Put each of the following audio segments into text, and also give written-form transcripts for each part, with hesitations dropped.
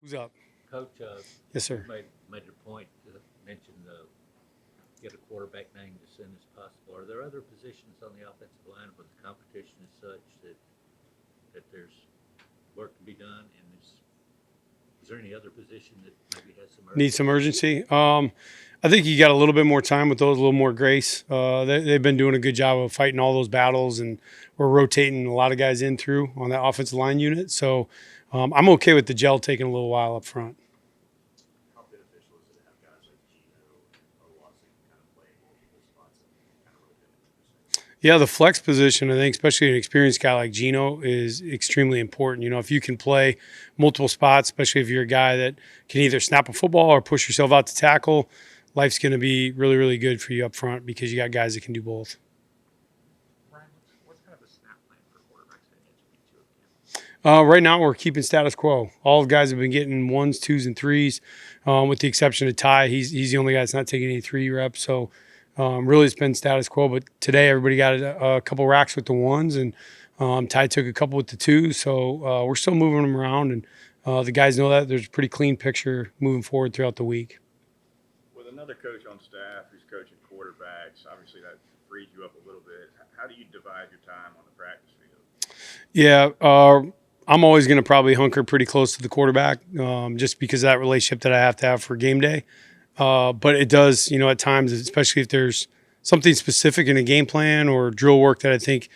Who's up? Coach, Yes, you sir. made your point to mention get a quarterback named as soon as possible. Are there other positions on the offensive line where the competition is such that there's work to be done? And is there any other position that maybe has some Need some urgency? urgency. I think you got a little bit more time with those, a little more grace. They've been doing a good job of fighting all those battles, and we're rotating a lot of guys in through on that offensive line unit. So I'm okay with the gel taking a little while up front. How beneficial is it to have guys like Gino or Watson kind of play multiple spots and kind of rotate them? Yeah, the flex position, I think, especially an experienced guy like Gino, is extremely important. If you can play multiple spots, especially if you're a guy that can either snap a football or push yourself out to tackle, life's going to be really, really good for you up front because you got guys that can do both. Ryan, what's kind of the snap plan for quarterbacks heading into week 2 of camp? Right now, we're keeping status quo. All the guys have been getting ones, twos, and threes, with the exception of Ty. He's the only guy that's not taking any 3 reps. So really, it's been status quo. But today, everybody got a couple racks with the ones, and Ty took a couple with the twos. So we're still moving them around, and the guys know that there's a pretty clean picture moving forward throughout the week. With another coach on staff who's coaching quarterbacks, obviously that frees you up a little bit. How do you divide your time on the practice field? Yeah, I'm always going to probably hunker pretty close to the quarterback, just because of that relationship that I have to have for game day. But it does, at times, especially if there's something specific in a game plan or drill work that I think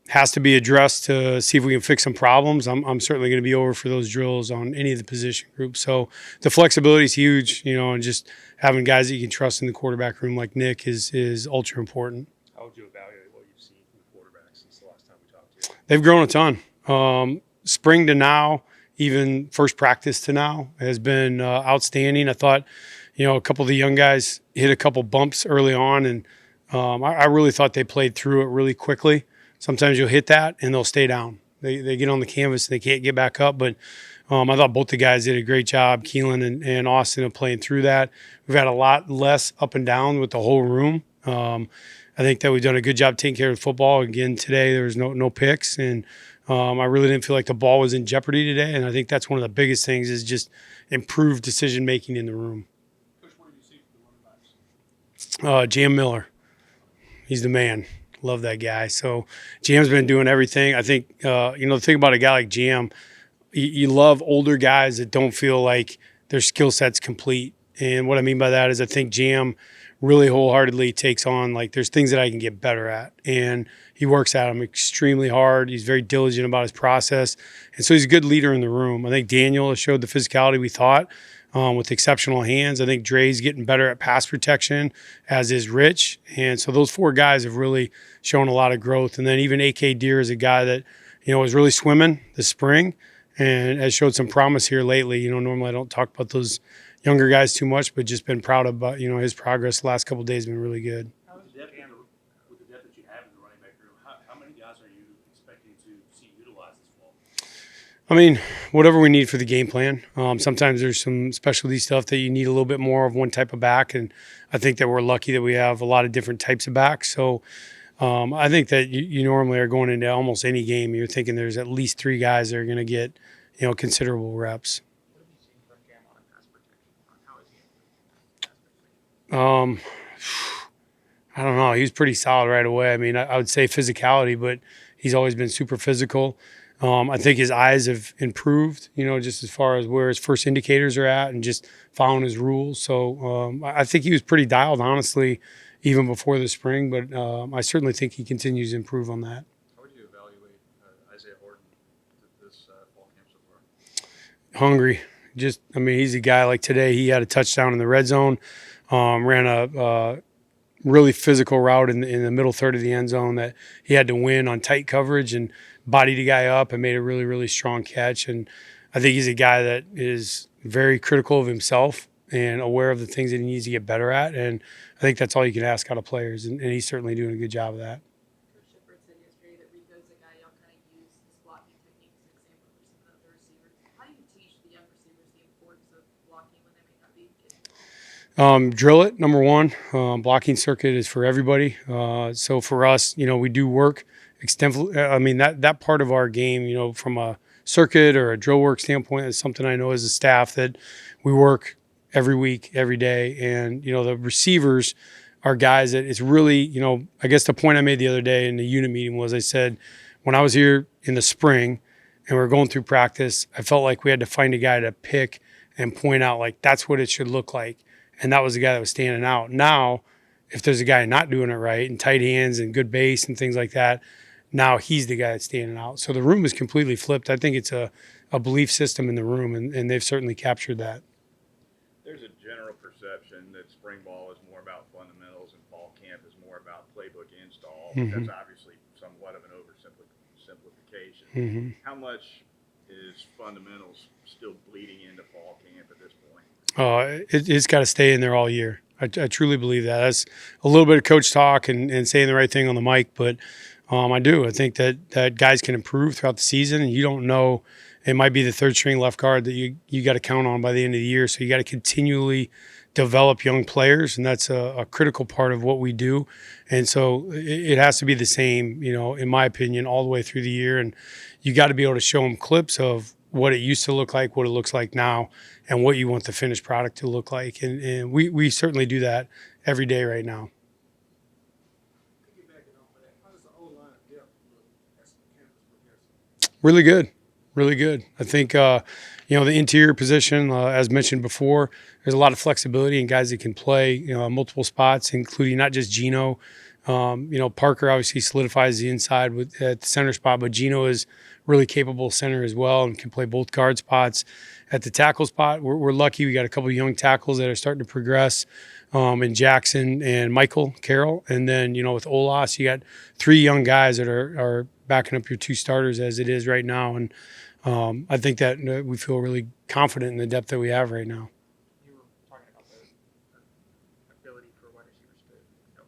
has to be addressed to see if we can fix some problems. I'm certainly going to be over for those drills on any of the position groups. So the flexibility is huge, and just having guys that you can trust in the quarterback room like Nick is ultra important. How would you evaluate what you've seen from the quarterbacks since the last time we talked to you? They've grown a ton. Spring to now, even first practice to now, has been outstanding. I thought, a couple of the young guys hit a couple bumps early on, and I really thought they played through it really quickly. Sometimes you'll hit that and they'll stay down. They get on the canvas and they can't get back up. But I thought both the guys did a great job, Keelan and Austin, of playing through that. We've had a lot less up and down with the whole room. I think that we've done a good job taking care of the football. Again, today there was no picks, and I really didn't feel like the ball was in jeopardy today. And I think that's one of the biggest things is just improved decision making in the room. Coach, what did you see from the running backs? Jam Miller, he's the man. Love that guy. So Jam's been doing everything. I think the thing about a guy like Jam, you love older guys that don't feel like their skill set's complete. And what I mean by that is I think Jam really wholeheartedly takes on, like, there's things that I can get better at. And he works at them extremely hard. He's very diligent about his process. And so he's a good leader in the room. I think Daniel has showed the physicality we thought, with exceptional hands. I think Dre's getting better at pass protection, as is Rich. And so those 4 guys have really shown a lot of growth. And then even A.K. Deer is a guy that, was really swimming this spring and has showed some promise here lately. Normally I don't talk about those younger guys too much, but just been proud of, his progress the last couple of days has been really good. With the depth that you have in the running back room, how many guys are you expecting to see utilized this fall? I mean, whatever we need for the game plan. Sometimes there's some specialty stuff that you need a little bit more of one type of back, and I think that we're lucky that we have a lot of different types of backs. So I think that you normally are going into almost any game, you're thinking there's at least 3 guys that are going to get, considerable reps. What have you seen from Cam on pass protection? How is he in pass protection? I don't know. He was pretty solid right away. I mean, I would say physicality, but he's always been super physical. I think his eyes have improved, just as far as where his first indicators are at and just following his rules. So I think he was pretty dialed, honestly, even before the spring. But I certainly think he continues to improve on that. How would you evaluate Isaiah Horton this fall camp so far? Hungry. He's a guy like today. He had a touchdown in the red zone, ran a really physical route in the middle third of the end zone that he had to win on tight coverage and bodied a guy up and made a really, really strong catch. And I think he's a guy that is very critical of himself and aware of the things that he needs to get better at. And I think that's all you can ask out of players. And he's certainly doing a good job of that. Coach Shepard said yesterday that Rico's a guy y'all kind of use his blocking techniques as an example for some of the other receivers. How do you teach the young receivers the importance of blocking when they may not be getting the ball? Drill it, number one. Blocking circuit is for everybody. So for us, we do work extensively. I mean, that part of our game, from a circuit or a drill work standpoint, it's something I know as a staff that we work every week, every day. And, the receivers are guys that it's really, I guess the point I made the other day in the unit meeting was I said, when I was here in the spring and we were going through practice, I felt like we had to find a guy to pick and point out, like, that's what it should look like. And that was the guy that was standing out. Now, if there's a guy not doing it right and tight hands and good base and things like that, now he's the guy that's standing out. So the room is completely flipped. I think it's a belief system in the room, and they've certainly captured that. There's a general perception that spring ball is more about fundamentals and fall camp is more about playbook install. Mm-hmm. That's obviously somewhat of an oversimplification. Mm-hmm. How much is fundamentals still bleeding into fall camp at this point? It's got to stay in there all year. I truly believe that. That's a little bit of coach talk and saying the right thing on the mic, but I do. I think that guys can improve throughout the season, and you don't know. It might be the third string left guard that you got to count on by the end of the year. So you got to continually develop young players, and that's a critical part of what we do. And so it has to be the same, in my opinion, all the way through the year. And you got to be able to show them clips of what it used to look like, what it looks like now, and what you want the finished product to look like. And we certainly do that every day right now. Really good. Really good. I think, the interior position, as mentioned before, there's a lot of flexibility in guys that can play, multiple spots, including not just Gino. Parker obviously solidifies the inside at the center spot, but Gino is really capable center as well and can play both guard spots. At the tackle spot, we're lucky. We got a couple of young tackles that are starting to progress in Jackson and Michael Carroll. And then, with Olas, you got 3 young guys that are backing up your 2 starters as it is right now. And I think that we feel really confident in the depth that we have right now. You were talking about the ability for wide receivers to,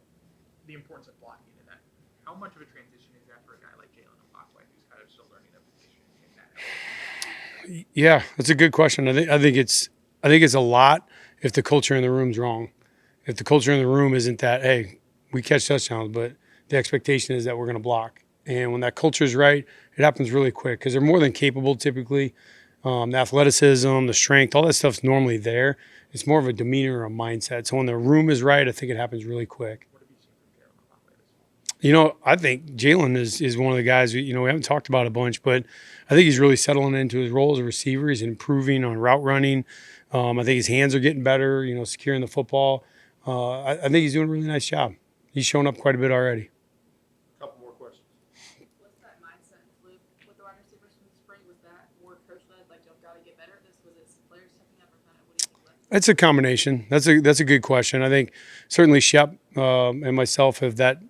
the importance of blocking in that. How much of a transition is that for a guy like Jalen Okwakwe, who's kind of still learning the position in that? Yeah, that's a good question. I think it's a lot if the culture in the room's wrong. If the culture in the room isn't that, hey, we catch touchdowns, but the expectation is that we're going to block. And when that culture is right, it happens really quick because they're more than capable typically. The athleticism, the strength, all that stuff's normally there. It's more of a demeanor or a mindset. So when the room is right, I think it happens really quick. What have you seen from Jalen Okwakwe this fall? I think Jalen is one of the guys we haven't talked about a bunch, but I think he's really settling into his role as a receiver. He's improving on route running. I think his hands are getting better, securing the football. I think he's doing a really nice job. He's shown up quite a bit already. Couple more questions. What's that mindset and flip with the wide receivers from the spring? Was that more coach-led, like y'all got to get better at this? Was it some players stepping up, or kind of what do you think left? It's a combination. That's a good question. I think certainly Shep and myself have that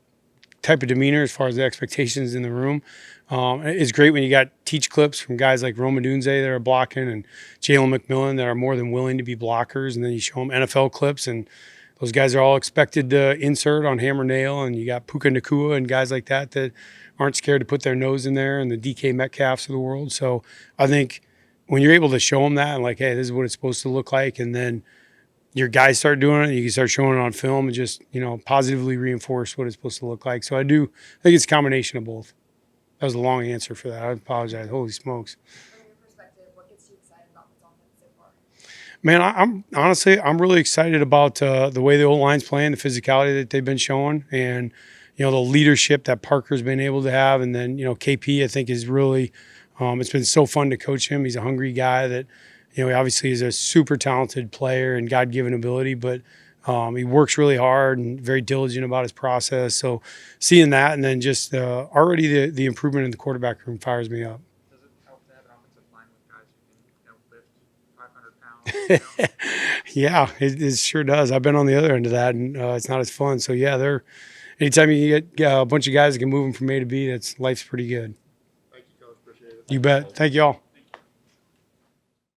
type of demeanor as far as the expectations in the room. It's great when you got teach clips from guys like Roma Dunze that are blocking and Jalen McMillan that are more than willing to be blockers, and then you show them NFL clips, and those guys are all expected to insert on hammer nail, and you got Puka Nakua and guys like that aren't scared to put their nose in there, and the DK Metcalfs of the world. So I think when you're able to show them that and like, hey, this is what it's supposed to look like, and then your guys start doing it, you can start showing it on film and just, positively reinforce what it's supposed to look like. So I think it's a combination of both. That was a long answer for that. I apologize. Holy smokes. From your perspective, what gets you excited about this offense so far? Man, I'm really excited about the way the old line's playing, the physicality that they've been showing, and the leadership that Parker's been able to have, and then KP I think is really. It's been so fun to coach him. He's a hungry guy that he obviously is a super talented player and God-given ability, but he works really hard and very diligent about his process. So seeing that, and then just already the improvement in the quarterback room fires me up. Does it help to have an offensive line with guys who can lift 500 pounds? Yeah, it sure does. I've been on the other end of that, and it's not as fun. So yeah, anytime you get a bunch of guys that can move them from A to B, life's pretty good. Thank you, Coach. Appreciate it. You bet. Thank you all.